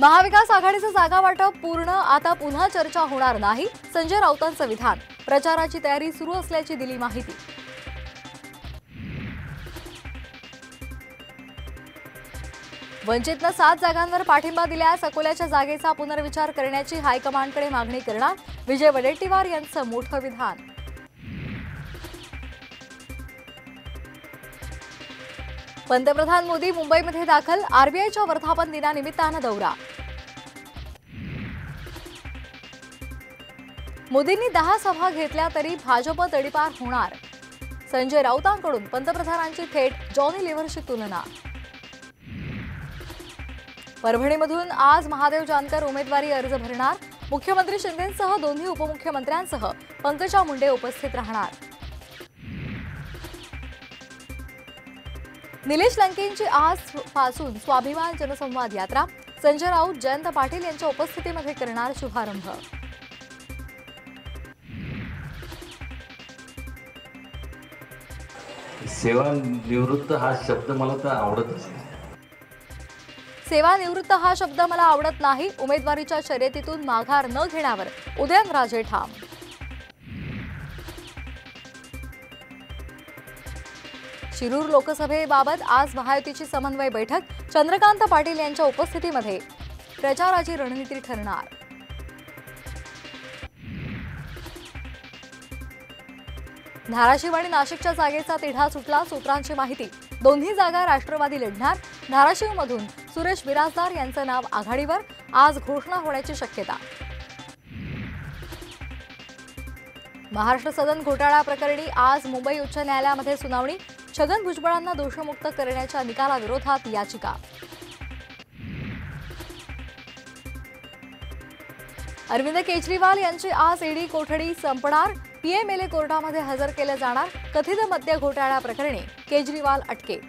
महाविकास आघाडीचं जागा वाटप पूर्ण, आता पुन्हा चर्चा होणार नाही, संजय राऊतांचं विधान। प्रचाराची तयारी सुरू असल्याची दिली माहिती। वंचितनं 7 जागांवर पाठिंबा दिल्यास अकोल्याच्या जागेचा पुनर्विचार करण्याची हायकमांडकडे मागणी करणार, विजय वडेट्टीवार यांचं मोठं विधान। पंतप्रधान मोदी मुंबईमध्ये दाखल, आरबीआयच्या वर्धापन दिनानिमित्तानं दौरा। मोदींनी 10 सभा घेतल्या तरी भाजप तडीपार होणार, संजय राऊतांकडून पंतप्रधानांची थेट जॉनी लिव्हरशी तुलना। परभणीमधून आज महादेव जानकर उमेदवारी अर्ज भरणार, मुख्यमंत्री शिंदेंसह दोन्ही उपमुख्यमंत्र्यांसह पंकजा मुंडे उपस्थित राहणार। निलेश लंकेंची आजपासून स्वाभिमान जनसंवाद यात्रा, संजय राऊत जयंत पाटील यांच्या उपस्थितीमध्ये करणार शुभारंभ। सेवानिवृत्त हा शब्द मला तर आवडतच नाही। सेवानिवृत्त हा शब्द मला आवडत नाही, उमेदवारीच्या शर्यतीतून माघार न घेण्यावर उदयनराजे ठाम। शिरूर लोकसभेबाबत आज महायुतीची समन्वय बैठक, चंद्रकांत पाटील यांच्या उपस्थितीमध्ये प्रचाराची रणनीती ठरणार। धाराशिव आणि नाशिकच्या जागेचा तिढा सुटला, सूत्रांची माहिती। दोन्ही जागा राष्ट्रवादी लढणार, धाराशिवमधून सुरेश बिराजदार यांचं नाव आघाडीवर, आज घोषणा होण्याची शक्यता। महाराष्ट्र सदन घोटाळा प्रकरणी आज मुंबई उच्च न्यायालयामध्ये सुनावणी, छगन भुजबळांना दोषमुक्त करण्याच्या निकालाविरोधात याचिका। अरविंद केजरीवाल यांची आज ईडी कोठडी संपणार, पीएमएलए कोर्टामध्ये हजर केले जाणार, कथित मद्य घोटाळा प्रकरणी केजरीवाल अटकेत।